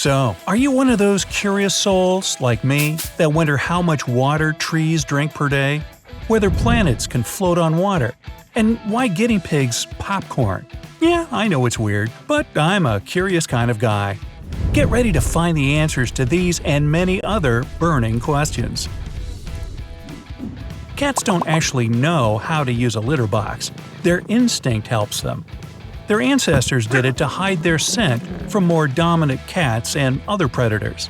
So, are you one of those curious souls, like me, that wonder how much water trees drink per day? Whether planets can float on water? And why guinea pigs popcorn? Yeah, I know it's weird, but I'm a curious kind of guy. Get ready to find the answers to these and many other burning questions. Cats don't actually know how to use a litter box. Their instinct helps them. Their ancestors did it to hide their scent from more dominant cats and other predators.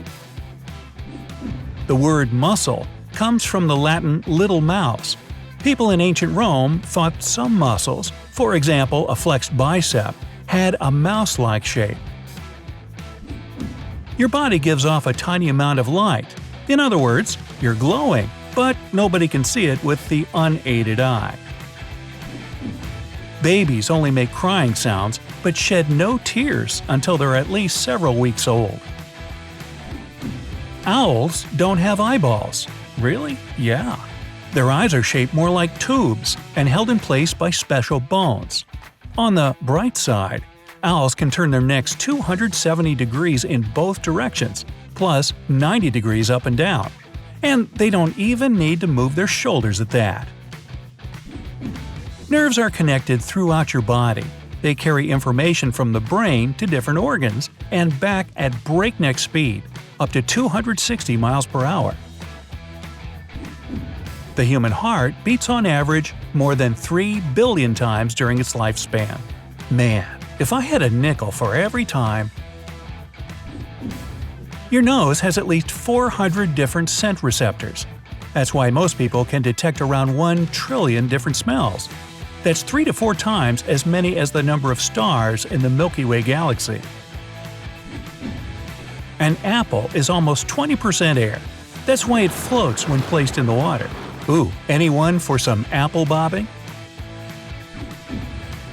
The word muscle comes from the Latin little mouse. People in ancient Rome thought some muscles, for example a flexed bicep, had a mouse-like shape. Your body gives off a tiny amount of light. In other words, you're glowing, but nobody can see it with the unaided eye. Babies only make crying sounds, but shed no tears until they're at least several weeks old. Owls don't have eyeballs. Really? Yeah. Their eyes are shaped more like tubes and held in place by special bones. On the bright side, owls can turn their necks 270 degrees in both directions, plus 90 degrees up and down. And they don't even need to move their shoulders at that. Nerves are connected throughout your body. They carry information from the brain to different organs and back at breakneck speed, up to 260 miles per hour. The human heart beats on average more than 3 billion times during its lifespan. Man, if I had a nickel for every time… Your nose has at least 400 different scent receptors. That's why most people can detect around 1 trillion different smells. That's 3 to 4 times as many as the number of stars in the Milky Way galaxy. An apple is almost 20% air. That's why it floats when placed in the water. Ooh, anyone for some apple bobbing?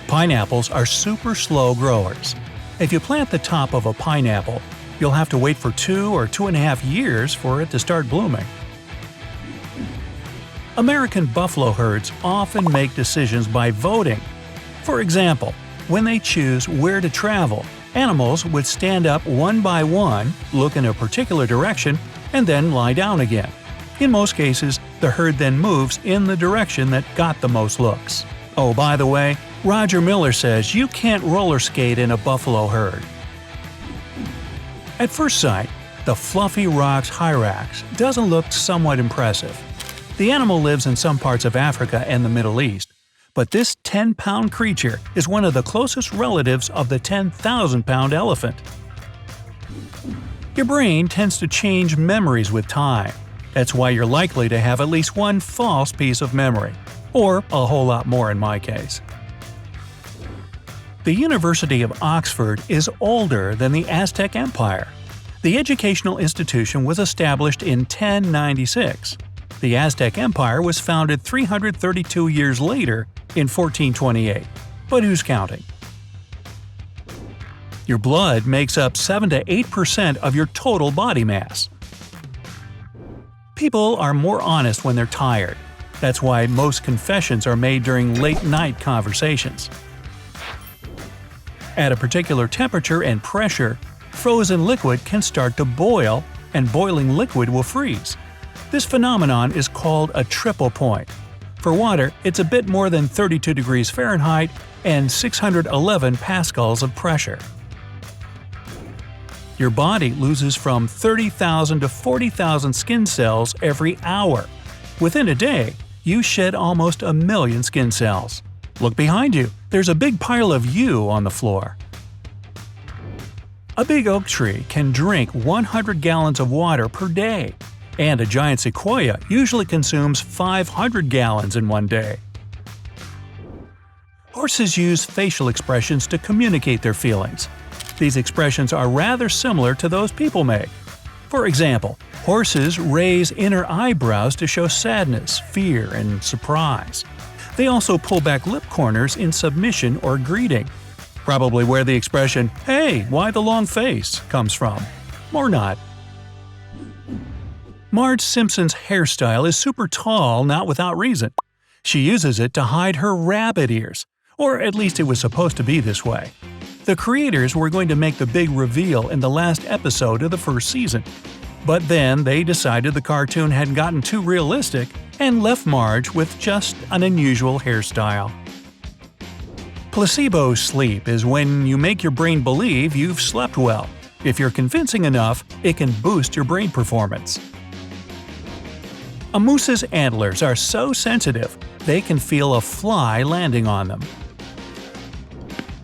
Pineapples are super slow growers. If you plant the top of a pineapple, you'll have to wait for 2 or 2.5 years for it to start blooming. American buffalo herds often make decisions by voting. For example, when they choose where to travel, animals would stand up one by one, look in a particular direction, and then lie down again. In most cases, the herd then moves in the direction that got the most looks. Oh, by the way, Roger Miller says you can't roller skate in a buffalo herd. At first sight, the fluffy roc's hyrax doesn't look somewhat impressive. The animal lives in some parts of Africa and the Middle East, but this 10-pound creature is one of the closest relatives of the 10,000-pound elephant. Your brain tends to change memories with time. That's why you're likely to have at least one false piece of memory, or a whole lot more in my case. The University of Oxford is older than the Aztec Empire. The educational institution was established in 1096. The Aztec Empire was founded 332 years later in 1428. But who's counting? Your blood makes up 7 to 8% of your total body mass. People are more honest when they're tired. That's why most confessions are made during late-night conversations. At a particular temperature and pressure, frozen liquid can start to boil, and boiling liquid will freeze. This phenomenon is called a triple point. For water, it's a bit more than 32 degrees Fahrenheit and 611 pascals of pressure. Your body loses from 30,000 to 40,000 skin cells every hour. Within a day, you shed almost 1 million skin cells. Look behind you, there's a big pile of you on the floor. A big oak tree can drink 100 gallons of water per day, and a giant sequoia usually consumes 500 gallons in one day. Horses use facial expressions to communicate their feelings. These expressions are rather similar to those people make. For example, horses raise inner eyebrows to show sadness, fear, and surprise. They also pull back lip corners in submission or greeting. Probably where the expression, "Hey, why the long face?" comes from. Or not. Marge Simpson's hairstyle is super tall not without reason. She uses it to hide her rabbit ears, or at least it was supposed to be this way. The creators were going to make the big reveal in the last episode of the first season. But then they decided the cartoon had gotten too realistic and left Marge with just an unusual hairstyle. Placebo sleep is when you make your brain believe you've slept well. If you're convincing enough, it can boost your brain performance. A moose's antlers are so sensitive, they can feel a fly landing on them.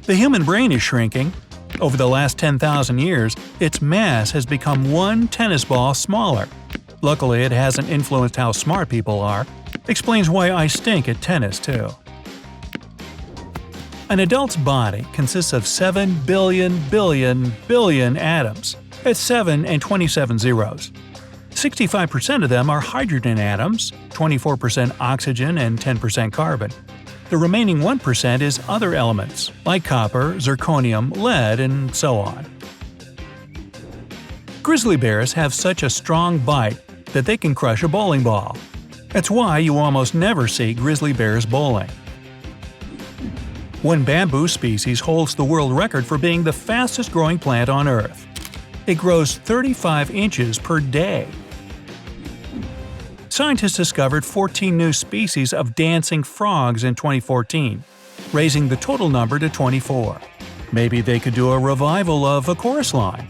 The human brain is shrinking. Over the last 10,000 years, its mass has become one tennis ball smaller. Luckily, it hasn't influenced how smart people are. Explains why I stink at tennis, too. An adult's body consists of 7 billion atoms. That's 7 and 27 zeros. 65% of them are hydrogen atoms, 24% oxygen and 10% carbon. The remaining 1% is other elements, like copper, zirconium, lead, and so on. Grizzly bears have such a strong bite that they can crush a bowling ball. That's why you almost never see grizzly bears bowling. One bamboo species holds the world record for being the fastest growing plant on Earth. It grows 35 inches per day. Scientists discovered 14 new species of dancing frogs in 2014, raising the total number to 24. Maybe they could do a revival of a chorus line.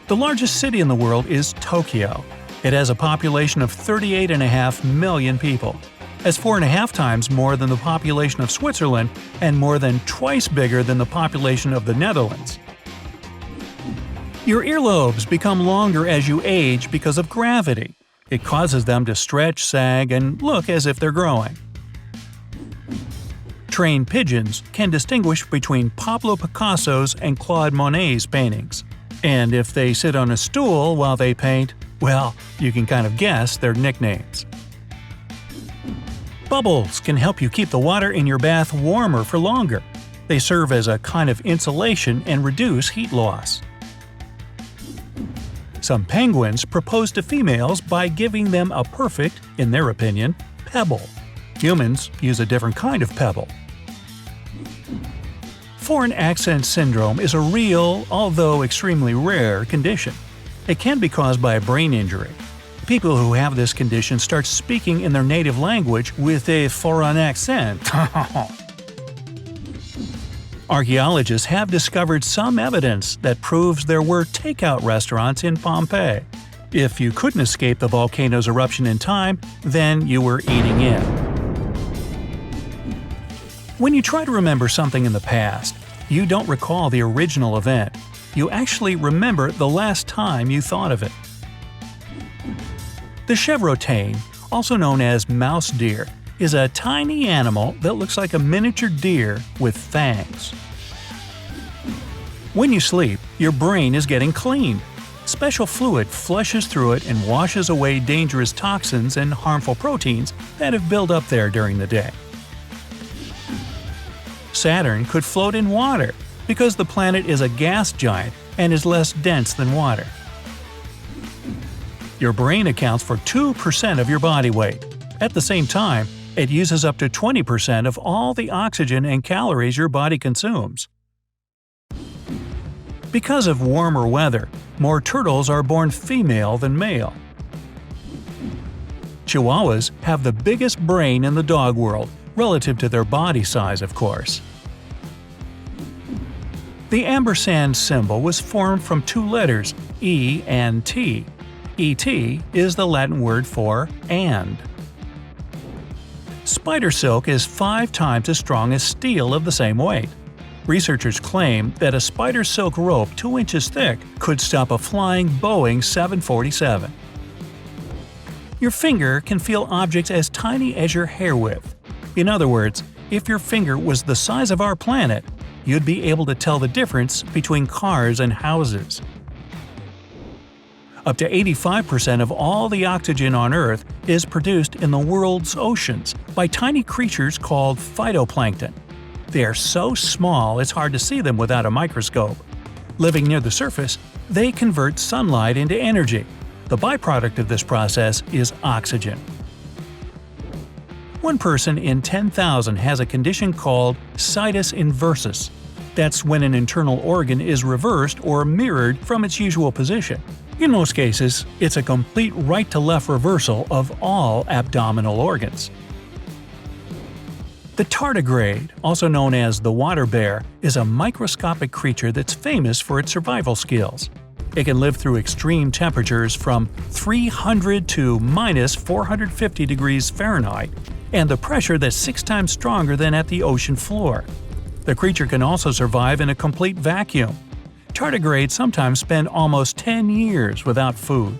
The largest city in the world is Tokyo. It has a population of 38.5 million people. That's 4.5 times more than the population of Switzerland and more than twice bigger than the population of the Netherlands. Your earlobes become longer as you age because of gravity. It causes them to stretch, sag, and look as if they're growing. Trained pigeons can distinguish between Pablo Picasso's and Claude Monet's paintings. And if they sit on a stool while they paint, well, you can kind of guess their nicknames. Bubbles can help you keep the water in your bath warmer for longer. They serve as a kind of insulation and reduce heat loss. Some penguins propose to females by giving them a perfect, in their opinion, pebble. Humans use a different kind of pebble. Foreign accent syndrome is a real, although extremely rare, condition. It can be caused by a brain injury. People who have this condition start speaking in their native language with a foreign accent. Archaeologists have discovered some evidence that proves there were takeout restaurants in Pompeii. If you couldn't escape the volcano's eruption in time, then you were eating in. When you try to remember something in the past, you don't recall the original event. You actually remember the last time you thought of it. The chevrotain, also known as mouse deer, is a tiny animal that looks like a miniature deer with fangs. When you sleep, your brain is getting cleaned. Special fluid flushes through it and washes away dangerous toxins and harmful proteins that have built up there during the day. Saturn could float in water because the planet is a gas giant and is less dense than water. Your brain accounts for 2% of your body weight. At the same time, it uses up to 20% of all the oxygen and calories your body consumes. Because of warmer weather, more turtles are born female than male. Chihuahuas have the biggest brain in the dog world, relative to their body size, of course. The ampersand symbol was formed from two letters, E and T. ET is the Latin word for and. Spider silk is 5 times as strong as steel of the same weight. Researchers claim that a spider silk rope 2 inches thick could stop a flying Boeing 747. Your finger can feel objects as tiny as your hair width. In other words, if your finger was the size of our planet, you'd be able to tell the difference between cars and houses. Up to 85% of all the oxygen on Earth is produced in the world's oceans by tiny creatures called phytoplankton. They are so small it's hard to see them without a microscope. Living near the surface, they convert sunlight into energy. The byproduct of this process is oxygen. One person in 10,000 has a condition called situs inversus. That's when an internal organ is reversed or mirrored from its usual position. In most cases, it's a complete right-to-left reversal of all abdominal organs. The tardigrade, also known as the water bear, is a microscopic creature that's famous for its survival skills. It can live through extreme temperatures from 300 to minus 450 degrees Fahrenheit, and the pressure that's 6 times stronger than at the ocean floor. The creature can also survive in a complete vacuum. Tardigrades sometimes spend almost 10 years without food.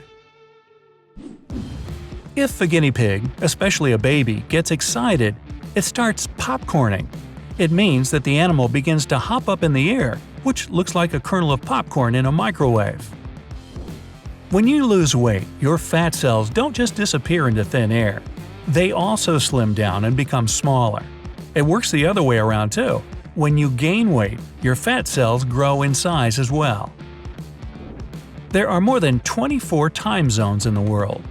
If a guinea pig, especially a baby, gets excited, it starts popcorning. It means that the animal begins to hop up in the air, which looks like a kernel of popcorn in a microwave. When you lose weight, your fat cells don't just disappear into thin air. They also slim down and become smaller. It works the other way around too. When you gain weight, your fat cells grow in size as well. There are more than 24 time zones in the world.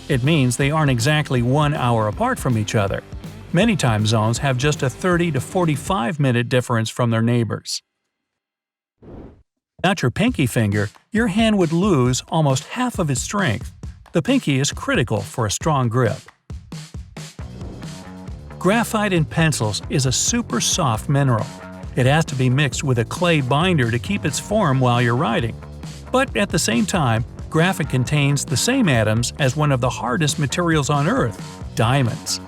It means they aren't exactly 1 hour apart from each other. Many time zones have just a 30 to 45-minute difference from their neighbors. Without your pinky finger, your hand would lose almost half of its strength. The pinky is critical for a strong grip. Graphite in pencils is a super soft mineral. It has to be mixed with a clay binder to keep its form while you're writing. But at the same time, graphite contains the same atoms as one of the hardest materials on Earth – diamonds.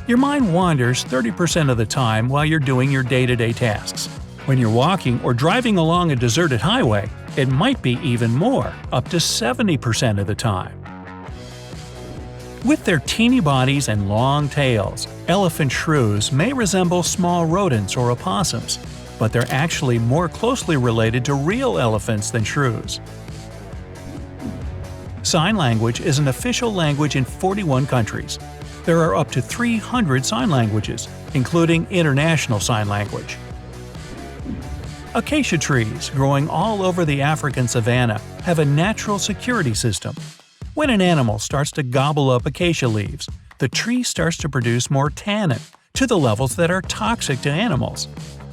Your mind wanders 30% of the time while you're doing your day-to-day tasks. When you're walking or driving along a deserted highway, it might be even more, up to 70% of the time. With their teeny bodies and long tails, elephant shrews may resemble small rodents or opossums, but they're actually more closely related to real elephants than shrews. Sign language is an official language in 41 countries. There are up to 300 sign languages, including International Sign Language. Acacia trees, growing all over the African savanna, have a natural security system. When an animal starts to gobble up acacia leaves, the tree starts to produce more tannin, to the levels that are toxic to animals.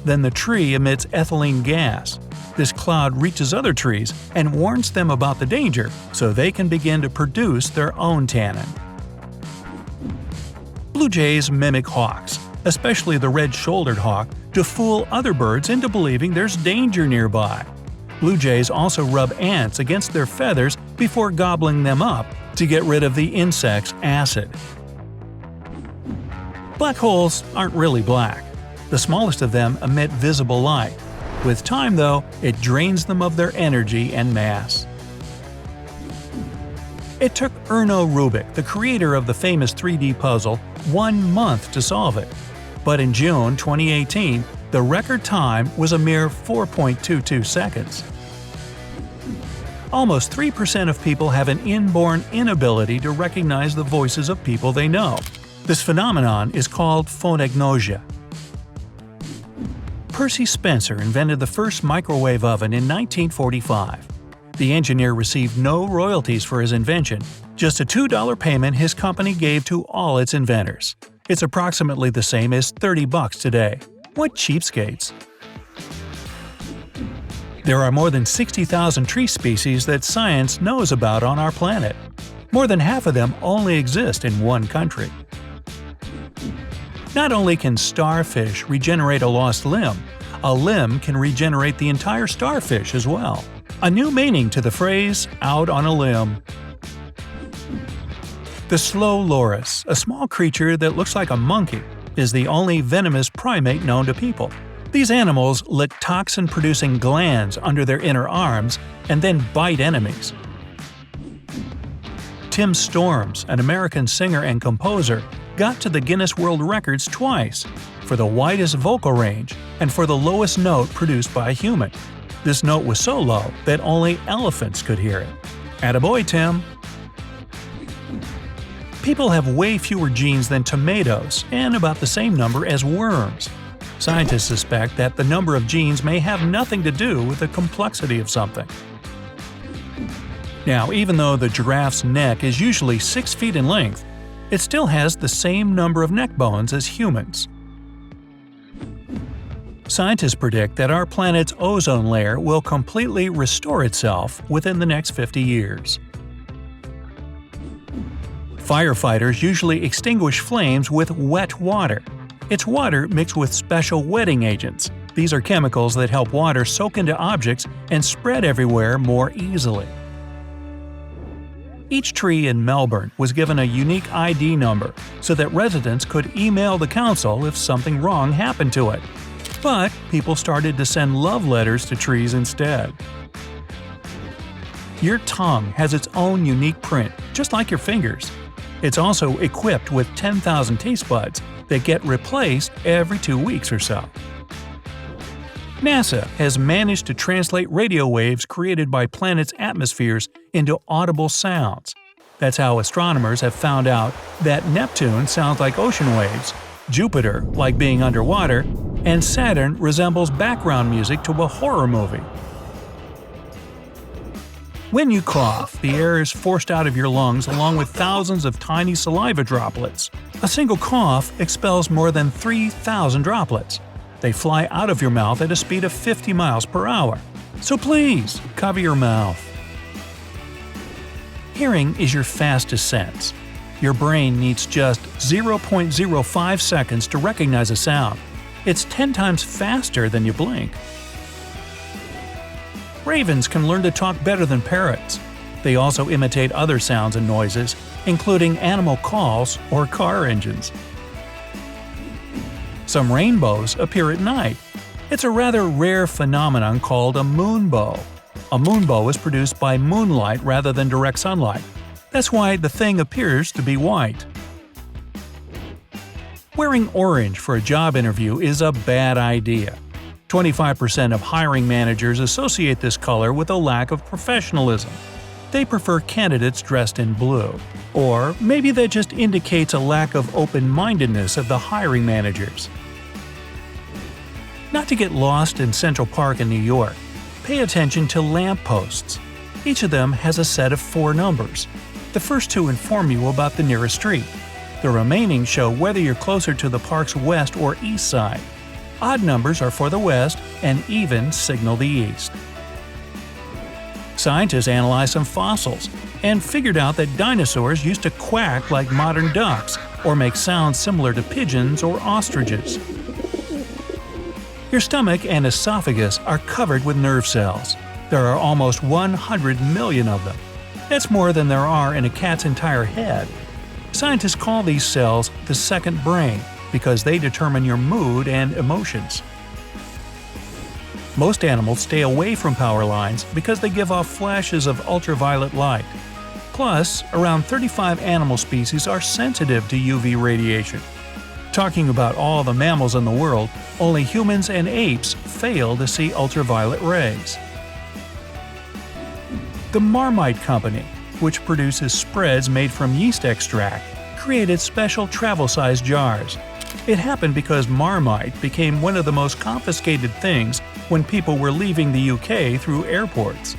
Then the tree emits ethylene gas. This cloud reaches other trees and warns them about the danger so they can begin to produce their own tannin. Blue jays mimic hawks, especially the red-shouldered hawk, to fool other birds into believing there's danger nearby. Blue jays also rub ants against their feathers before gobbling them up to get rid of the insect's acid. Black holes aren't really black. The smallest of them emit visible light. With time, though, it drains them of their energy and mass. It took Erno Rubik, the creator of the famous 3D puzzle, 1 month to solve it. But in June 2018, the record time was a mere 4.22 seconds. Almost 3% of people have an inborn inability to recognize the voices of people they know. This phenomenon is called phonagnosia. Percy Spencer invented the first microwave oven in 1945. The engineer received no royalties for his invention, just a $2 payment his company gave to all its inventors. It's approximately the same as $30 today. What cheapskates! There are more than 60,000 tree species that science knows about on our planet. More than half of them only exist in one country. Not only can starfish regenerate a lost limb can regenerate the entire starfish as well. A new meaning to the phrase, out on a limb. The slow loris, a small creature that looks like a monkey, is the only venomous primate known to people. These animals lick toxin-producing glands under their inner arms and then bite enemies. Tim Storms, an American singer and composer, got to the Guinness World Records twice, for the widest vocal range and for the lowest note produced by a human. This note was so low that only elephants could hear it. Attaboy, Tim! People have way fewer genes than tomatoes and about the same number as worms. Scientists suspect that the number of genes may have nothing to do with the complexity of something. Now, even though the giraffe's neck is usually 6 feet in length, it still has the same number of neck bones as humans. Scientists predict that our planet's ozone layer will completely restore itself within the next 50 years. Firefighters usually extinguish flames with wet water. It's water mixed with special wetting agents. These are chemicals that help water soak into objects and spread everywhere more easily. Each tree in Melbourne was given a unique ID number so that residents could email the council if something wrong happened to it. But people started to send love letters to trees instead. Your tongue has its own unique print, just like your fingers. It's also equipped with 10,000 taste buds that get replaced every 2 weeks or so. NASA has managed to translate radio waves created by planets' atmospheres into audible sounds. That's how astronomers have found out that Neptune sounds like ocean waves, Jupiter like being underwater, and Saturn resembles background music to a horror movie. When you cough, the air is forced out of your lungs along with thousands of tiny saliva droplets. A single cough expels more than 3,000 droplets. They fly out of your mouth at a speed of 50 miles per hour. So please, cover your mouth. Hearing is your fastest sense. Your brain needs just 0.05 seconds to recognize a sound. It's 10 times faster than you blink. Ravens can learn to talk better than parrots. They also imitate other sounds and noises, including animal calls or car engines. Some rainbows appear at night. It's a rather rare phenomenon called a moonbow. A moonbow is produced by moonlight rather than direct sunlight. That's why the thing appears to be white. Wearing orange for a job interview is a bad idea. 25% of hiring managers associate this color with a lack of professionalism. They prefer candidates dressed in blue. Or maybe that just indicates a lack of open-mindedness of the hiring managers. Not to get lost in Central Park in New York, pay attention to lampposts. Each of them has a set of 4 numbers. The first 2 inform you about the nearest street. The remaining show whether you're closer to the park's west or east side. Odd numbers are for the west, and even signal the east. Scientists analyzed some fossils and figured out that dinosaurs used to quack like modern ducks or make sounds similar to pigeons or ostriches. Your stomach and esophagus are covered with nerve cells. There are almost 100 million of them. That's more than there are in a cat's entire head. Scientists call these cells the second brain because they determine your mood and emotions. Most animals stay away from power lines because they give off flashes of ultraviolet light. Plus, around 35 animal species are sensitive to UV radiation. Talking about all the mammals in the world, only humans and apes fail to see ultraviolet rays. The Marmite Company, which produces spreads made from yeast extract, created special travel-sized jars. It happened because Marmite became one of the most confiscated things when people were leaving the UK through airports.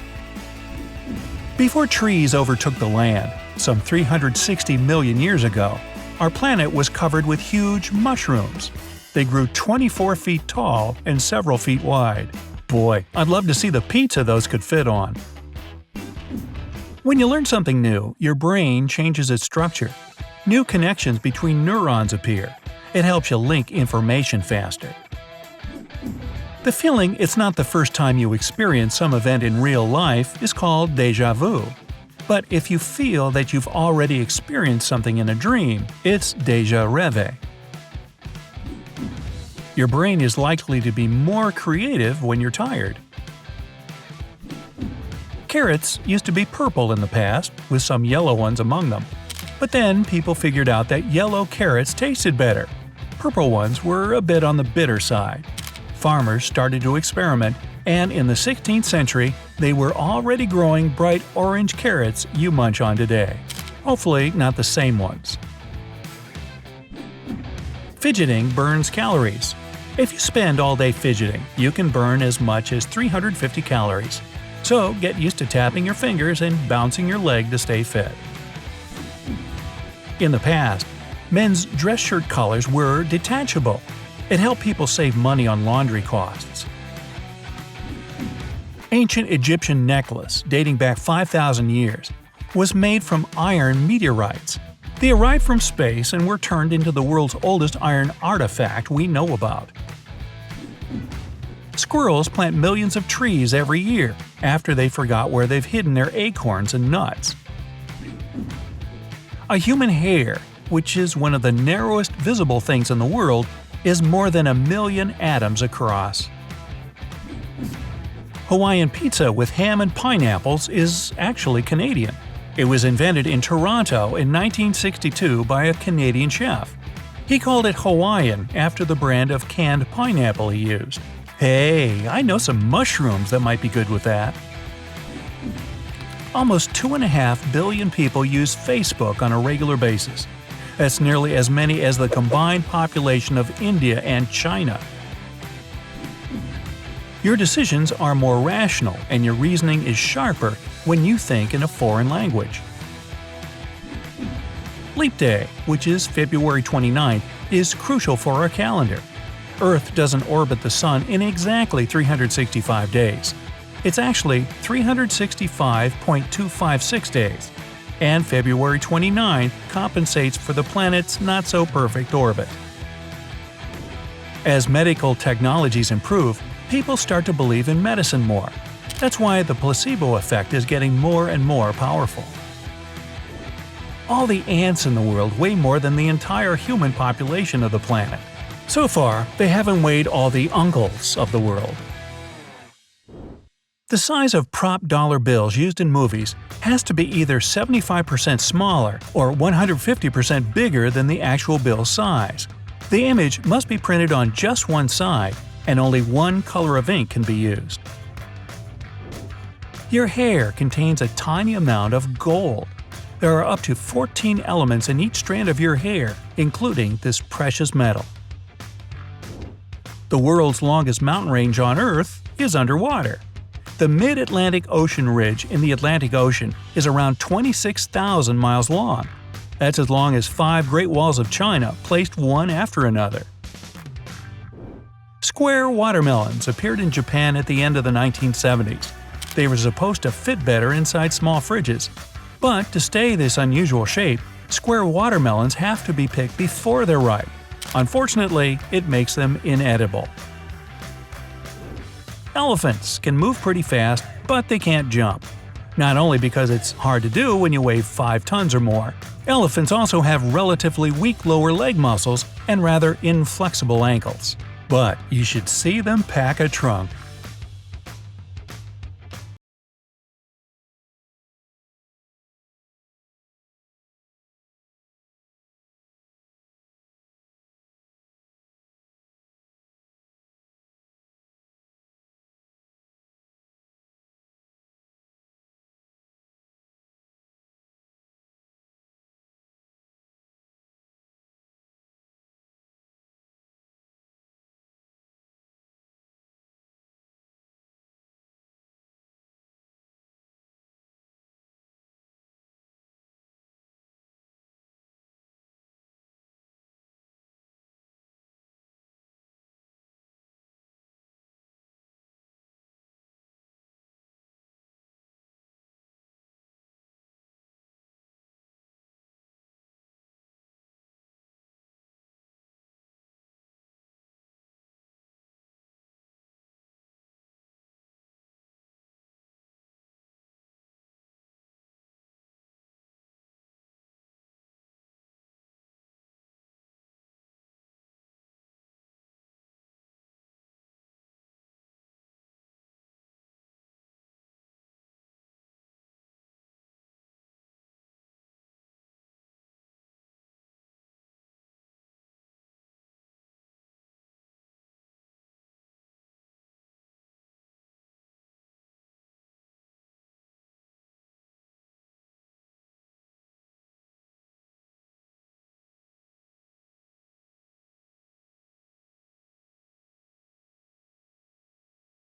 Before trees overtook the land, some 360 million years ago, our planet was covered with huge mushrooms. They grew 24 feet tall and several feet wide. Boy, I'd love to see the pizza those could fit on. When you learn something new, your brain changes its structure. New connections between neurons appear. It helps you link information faster. The feeling it's not the first time you experience some event in real life is called déjà vu. But if you feel that you've already experienced something in a dream, it's déjà rêvé. Your brain is likely to be more creative when you're tired. Carrots used to be purple in the past, with some yellow ones among them. But then people figured out that yellow carrots tasted better. Purple ones were a bit on the bitter side. Farmers started to experiment, and in the 16th century, they were already growing bright orange carrots you munch on today. Hopefully not the same ones. Fidgeting burns calories. If you spend all day fidgeting, you can burn as much as 350 calories. So get used to tapping your fingers and bouncing your leg to stay fit. In the past, men's dress shirt collars were detachable. It helped people save money on laundry costs. Ancient Egyptian necklace, dating back 5,000 years, was made from iron meteorites. They arrived from space and were turned into the world's oldest iron artifact we know about. Squirrels plant millions of trees every year after they forgot where they've hidden their acorns and nuts. A human hair, which is one of the narrowest visible things in the world, is more than 1 million atoms across. Hawaiian pizza with ham and pineapples is actually Canadian. It was invented in Toronto in 1962 by a Canadian chef. He called it Hawaiian after the brand of canned pineapple he used. Hey, I know some mushrooms that might be good with that. Almost 2.5 billion people use Facebook on a regular basis. That's nearly as many as the combined population of India and China. Your decisions are more rational and your reasoning is sharper when you think in a foreign language. Leap Day, which is February 29th, is crucial for our calendar. Earth doesn't orbit the Sun in exactly 365 days. It's actually 365.256 days, and February 29th compensates for the planet's not-so-perfect orbit. As medical technologies improve, people start to believe in medicine more. That's why the placebo effect is getting more and more powerful. All the ants in the world weigh more than the entire human population of the planet. So far, they haven't weighed all the uncles of the world. The size of prop dollar bills used in movies has to be either 75% smaller or 150% bigger than the actual bill size. The image must be printed on just one side, and only one color of ink can be used. Your hair contains a tiny amount of gold. There are up to 14 elements in each strand of your hair, including this precious metal. The world's longest mountain range on Earth is underwater. The Mid-Atlantic Ocean Ridge in the Atlantic Ocean is around 26,000 miles long. That's as long as 5 Great Walls of China placed one after another. Square watermelons appeared in Japan at the end of the 1970s. They were supposed to fit better inside small fridges. But to stay this unusual shape, square watermelons have to be picked before they're ripe. Unfortunately, it makes them inedible. Elephants can move pretty fast, but they can't jump. Not only because it's hard to do when you weigh 5 tons or more, elephants also have relatively weak lower leg muscles and rather inflexible ankles. But you should see them pack a trunk.